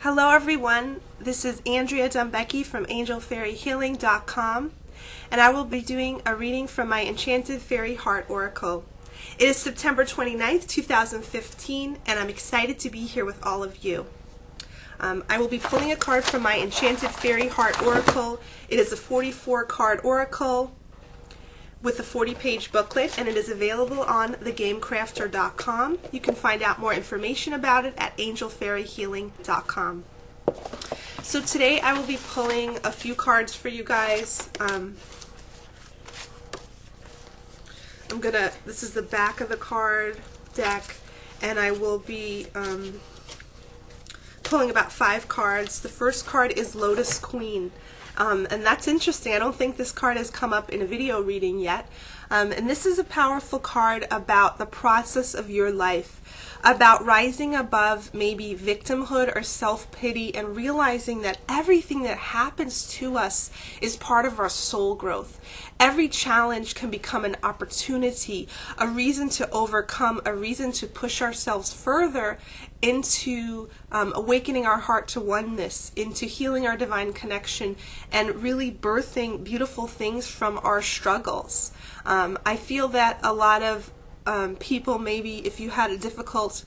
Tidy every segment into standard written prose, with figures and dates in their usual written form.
Hello everyone, this is Andrea Dumbecki from AngelFairyHealing.com, and I will be doing a reading from my Enchanted Fairy Heart Oracle. It is September 29th, 2015, and I'm excited to be here with all of you. I will be pulling a card from my Enchanted Fairy Heart Oracle. It is a 44 card oracle with a 40-page booklet, and it is available on thegamecrafter.com. You can find out more information about it at AngelFairyHealing.com. So today I will be pulling a few cards for you guys. This is the back of the card deck, and I will be pulling about 5 cards. The first card is Lotus Queen. And that's interesting. I don't think this card has come up in a video reading yet. And this is a powerful card about the process of your life, about rising above maybe victimhood or self-pity and realizing that everything that happens to us is part of our soul growth. Every challenge can become an opportunity, a reason to overcome, a reason to push ourselves further into awakening our heart to oneness, into healing our divine connection, and really birthing beautiful things from our struggles. I feel that a lot of people, maybe if you had a difficult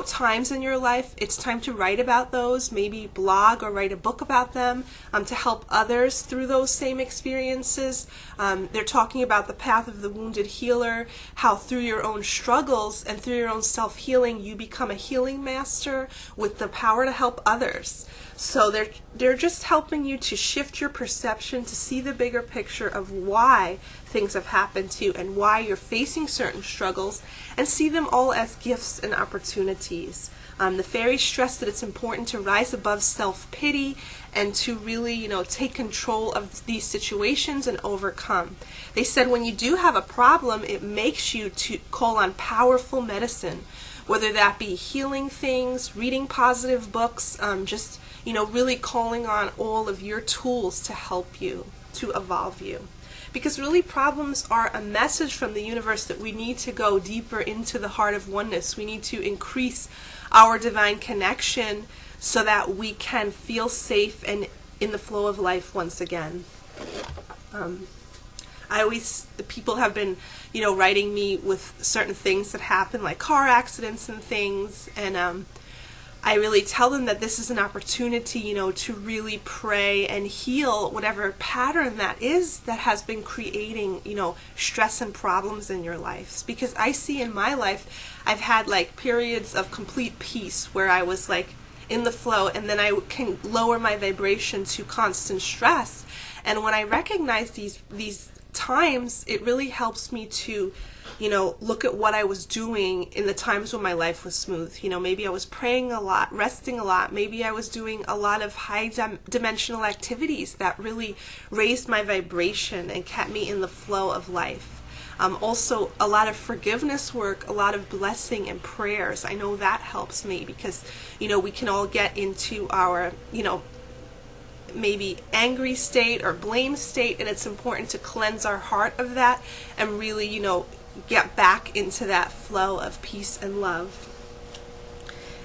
times in your life, it's time to write about those, maybe blog or write a book about them to help others through those same experiences. They're talking about the path of the wounded healer, how through your own struggles and through your own self-healing you become a healing master with the power to help others. So they're just helping you to shift your perception, to see the bigger picture of why things have happened to you and why you're facing certain struggles, and see them all as gifts and opportunities. The fairies stress that it's important to rise above self-pity and to really, take control of these situations and overcome. They said when you do have a problem, it makes you to call on powerful medicine, whether that be healing things, reading positive books, just really calling on all of your tools to help you, to evolve you. Because really problems are a message from the universe that we need to go deeper into the heart of oneness. We need to increase our divine connection so that we can feel safe and in the flow of life once again. People have been, writing me with certain things that happen, like car accidents and things, and I really tell them that this is an opportunity, to really pray and heal whatever pattern that is that has been creating, stress and problems in your lives. Because I see in my life, I've had like periods of complete peace where I was like in the flow, and then I can lower my vibration to constant stress. And when I recognize these times, it really helps me to look at what I was doing in the times when my life was smooth. Maybe I was praying a lot, resting a lot. Maybe I was doing a lot of high dimensional activities that really raised my vibration and kept me in the flow of life. Also, a lot of forgiveness work, a lot of blessing and prayers. I know that helps me because, we can all get into our, maybe angry state or blame state, and it's important to cleanse our heart of that and really, get back into that flow of peace and love.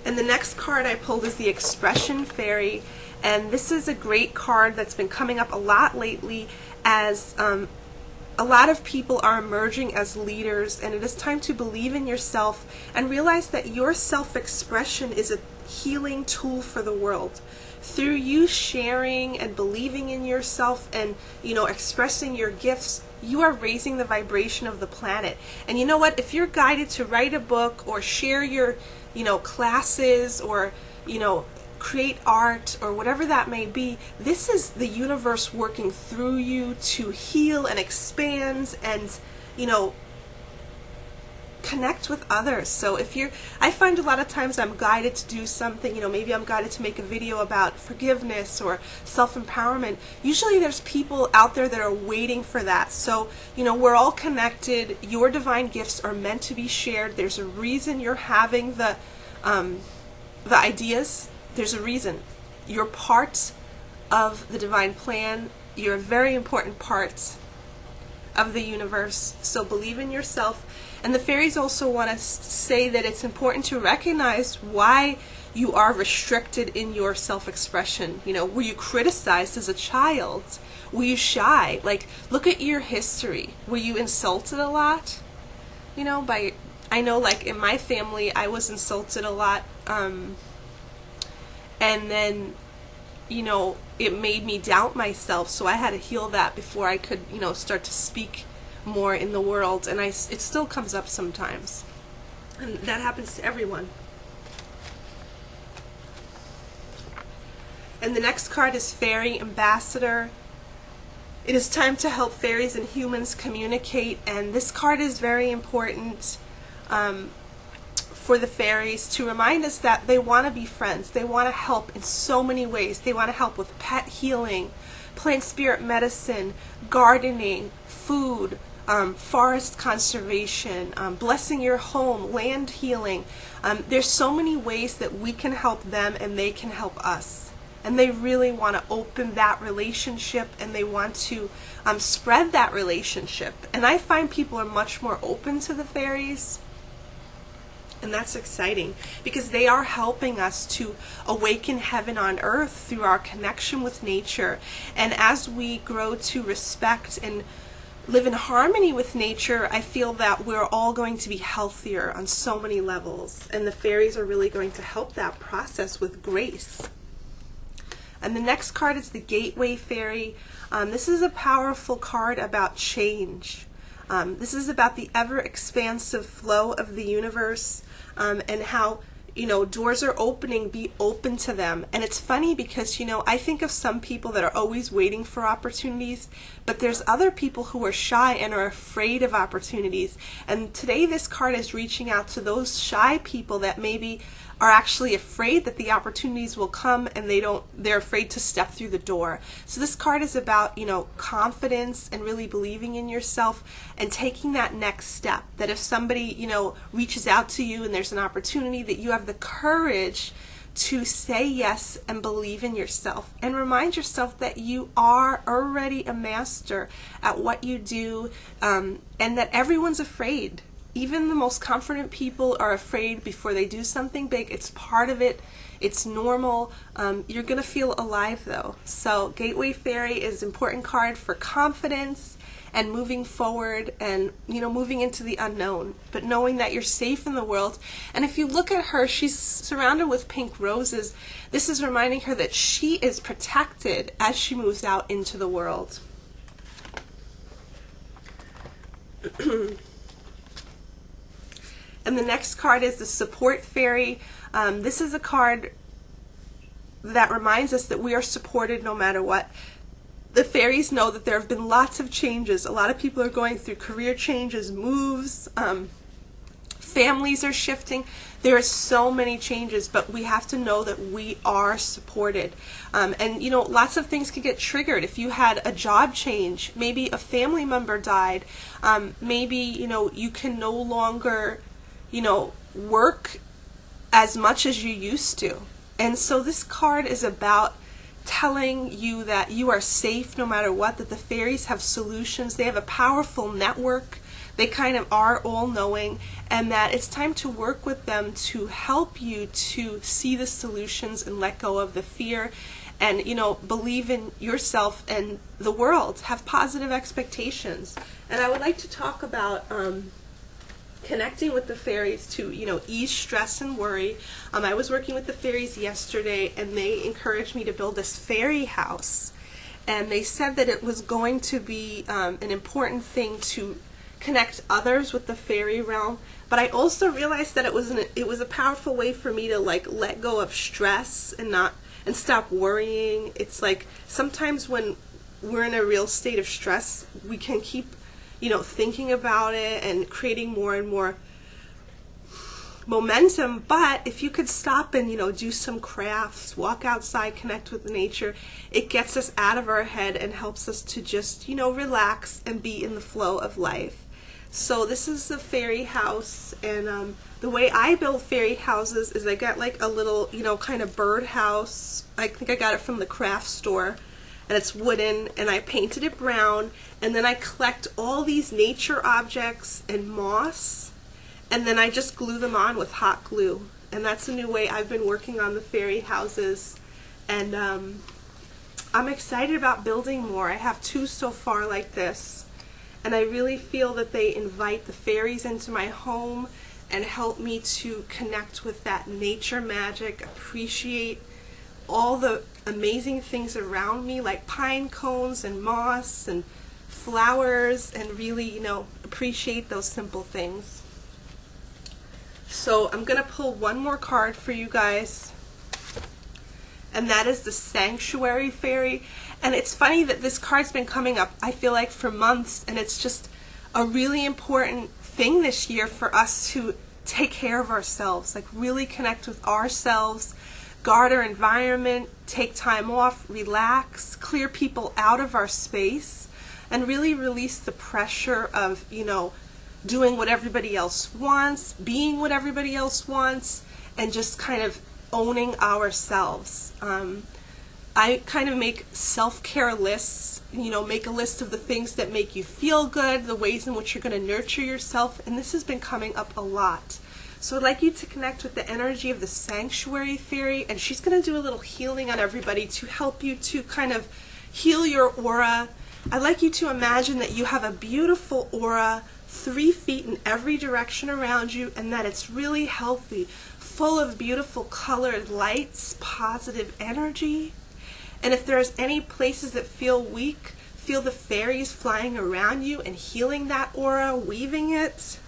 And the next card I pulled is the Expression Fairy, and this is a great card that's been coming up a lot lately as a lot of people are emerging as leaders, and it is time to believe in yourself and realize that your self-expression is a healing tool for the world. Through you sharing and believing in yourself and, expressing your gifts, you are raising the vibration of the planet. And you know what? If you're guided to write a book or share your, classes or, create art or whatever that may be, this is the universe working through you to heal and expand and, connect with others. So I find a lot of times I'm guided to do something, maybe I'm guided to make a video about forgiveness or self-empowerment. Usually there's people out there that are waiting for that. So, we're all connected. Your divine gifts are meant to be shared. There's a reason you're having the ideas. There's a reason. You're part of the divine plan. You're a very important part of the universe. So believe in yourself. And the fairies also want us to say that it's important to recognize why you are restricted in your self-expression. You know, were you criticized as a child? Were you shy? Like, look at your history. Were you insulted a lot? You know, I know, like, in my family, I was insulted a lot, and then, you know, it made me doubt myself, so I had to heal that before I could, you know, start to speak more in the world, and it still comes up sometimes, and that happens to everyone. And the next card is Fairy Ambassador. It is time to help fairies and humans communicate, and this card is very important for the fairies to remind us that they want to be friends. They want to help in so many ways. They want to help with pet healing, plant spirit medicine, gardening, food, forest conservation, blessing your home, land healing. There's so many ways that we can help them and they can help us. And they really want to open that relationship, and they want to spread that relationship. And I find people are much more open to the fairies. And that's exciting because they are helping us to awaken heaven on earth through our connection with nature. And as we grow to respect and live in harmony with nature, I feel that we're all going to be healthier on so many levels. And the fairies are really going to help that process with grace. And the next card is the Gateway Fairy. This is a powerful card about change. This is about the ever-expansive flow of the universe, and how, you know, doors are opening, be open to them. And it's funny because, you know, I think of some people that are always waiting for opportunities, but there's other people who are shy and are afraid of opportunities. And today this card is reaching out to those shy people that maybe are actually afraid that the opportunities will come, and they're afraid to step through the door. So this card is about, you know, confidence and really believing in yourself and taking that next step. That if somebody, you know, reaches out to you and there's an opportunity, that you have the courage to say yes and believe in yourself, and remind yourself that you are already a master at what you do, and that everyone's afraid. Even the most confident people are afraid before they do something big. It's part of it. It's normal. You're going to feel alive though. So Gateway Fairy is an important card for confidence and moving forward, and, you know, moving into the unknown, but knowing that you're safe in the world. And if you look at her, she's surrounded with pink roses. This is reminding her that she is protected as she moves out into the world. And the next card is the Support Fairy. This is a card that reminds us that we are supported no matter what. The fairies know that there have been lots of changes. A lot of people are going through career changes, moves, families are shifting. There are so many changes, but we have to know that we are supported. And, you know, lots of things can get triggered. If you had a job change, maybe a family member died, maybe, you know, you can no longer, you know, work as much as you used to. And so this card is about telling you that you are safe no matter what, that the fairies have solutions. They have a powerful network. They kind of are all-knowing, and that it's time to work with them to help you to see the solutions and let go of the fear, and, you know, believe in yourself and the world. Have positive expectations. And I would like to talk about connecting with the fairies to, you know, ease stress and worry. I was working with the fairies yesterday, and they encouraged me to build this fairy house. And they said that it was going to be an important thing to connect others with the fairy realm. But I also realized that it was a powerful way for me to, like, let go of stress and stop worrying. It's like sometimes when we're in a real state of stress, we can keep, you know, thinking about it and creating more and more momentum. But if you could stop and, you know, do some crafts, walk outside, connect with nature, it gets us out of our head and helps us to just, you know, relax and be in the flow of life. So this is the fairy house, and the way I build fairy houses is I got like a little, you know, kind of bird house. I think I got it from the craft store, and it's wooden, and I painted it brown, and then I collect all these nature objects and moss, and then I just glue them on with hot glue. and that's a new way I've been working on the fairy houses, and I'm excited about building more. I have 2 so far like this, and I really feel that they invite the fairies into my home and help me to connect with that nature magic, appreciate all the amazing things around me like pine cones and moss and flowers, and really, you know, appreciate those simple things. So I'm going to pull one more card for you guys, and that is the Sanctuary Fairy. And it's funny that this card's been coming up, I feel like, for months, and it's just a really important thing this year for us to take care of ourselves, like really connect with ourselves, guard our environment, take time off, relax, clear people out of our space, and really release the pressure of, you know, doing what everybody else wants, being what everybody else wants, and just kind of owning ourselves. I kind of make self-care lists, you know, make a list of the things that make you feel good, the ways in which you're going to nurture yourself, and this has been coming up a lot. So I'd like you to connect with the energy of the Sanctuary Fairy, and she's going to do a little healing on everybody to help you to kind of heal your aura. I'd like you to imagine that you have a beautiful aura 3 feet in every direction around you, and that it's really healthy, full of beautiful colored lights, positive energy. And if there's any places that feel weak, feel the fairies flying around you and healing that aura, weaving it.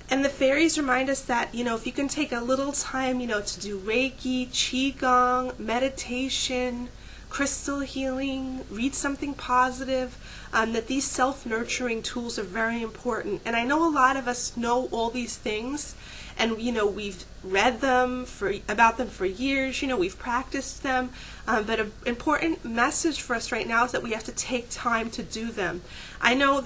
And the fairies remind us that, you know, if you can take a little time, you know, to do Reiki, Qigong, meditation, crystal healing, read something positive, that these self-nurturing tools are very important. And I know a lot of us know all these things, and, you know, we've read them about them for years, you know, we've practiced them, but an important message for us right now is that we have to take time to do them. I know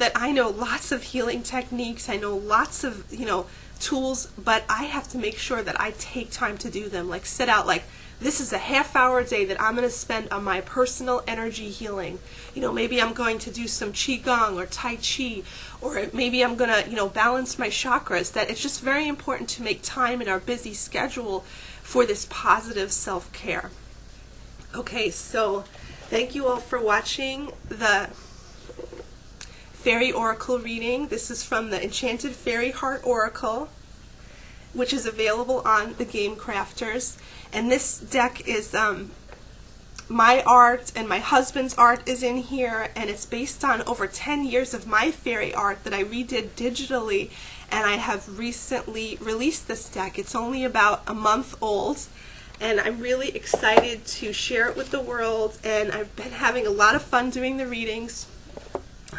lots of healing techniques, I know lots of, you know, tools, but I have to make sure that I take time to do them, like set out, like, this is a half-hour a day that I'm going to spend on my personal energy healing. You know, maybe I'm going to do some Qigong or Tai Chi, or maybe I'm going to, you know, balance my chakras. That it's just very important to make time in our busy schedule for this positive self-care. Okay, so thank you all for watching the Fairy Oracle reading. This is from the Enchanted Fairy Heart Oracle, which is available on the Game Crafters. And this deck is my art, and my husband's art is in here, and it's based on over 10 years of my fairy art that I redid digitally, and I have recently released this deck. It's only about a month old, and I'm really excited to share it with the world, and I've been having a lot of fun doing the readings.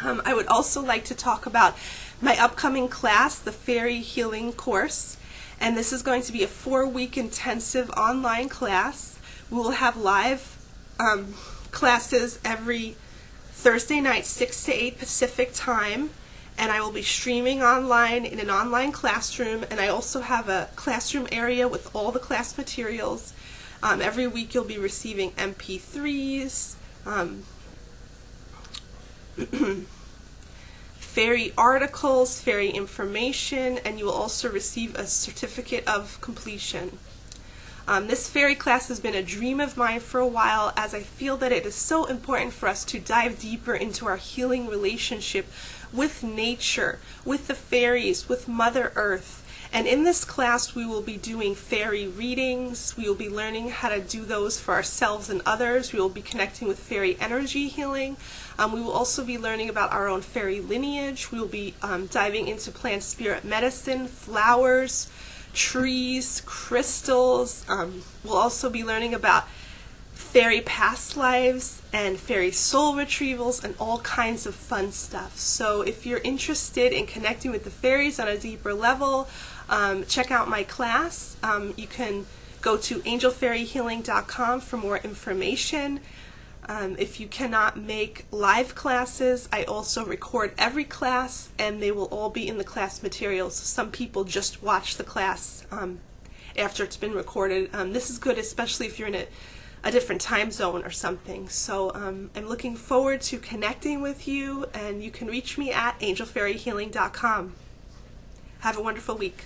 I would also like to talk about my upcoming class, the Fairy Healing course. And this is going to be a 4-week intensive online class. We will have live classes every Thursday night, 6 to 8 Pacific time. And I will be streaming online in an online classroom. And I also have a classroom area with all the class materials. Every week you'll be receiving MP3s, fairy articles, fairy information, and you will also receive a certificate of completion. This fairy class has been a dream of mine for a while, as I feel that it is so important for us to dive deeper into our healing relationship with nature, with the fairies, with Mother Earth. And in this class we will be doing fairy readings, we will be learning how to do those for ourselves and others, we will be connecting with fairy energy healing, we will also be learning about our own fairy lineage, we will be diving into plant spirit medicine, flowers, trees, crystals, we'll also be learning about fairy past lives and fairy soul retrievals and all kinds of fun stuff. So if you're interested in connecting with the fairies on a deeper level, check out my class. You can go to angelfairyhealing.com for more information. If you cannot make live classes, I also record every class, and they will all be in the class materials. Some people just watch the class after it's been recorded. This is good, especially if you're in a different time zone or something. So I'm looking forward to connecting with you, and you can reach me at angelfairyhealing.com. Have a wonderful week.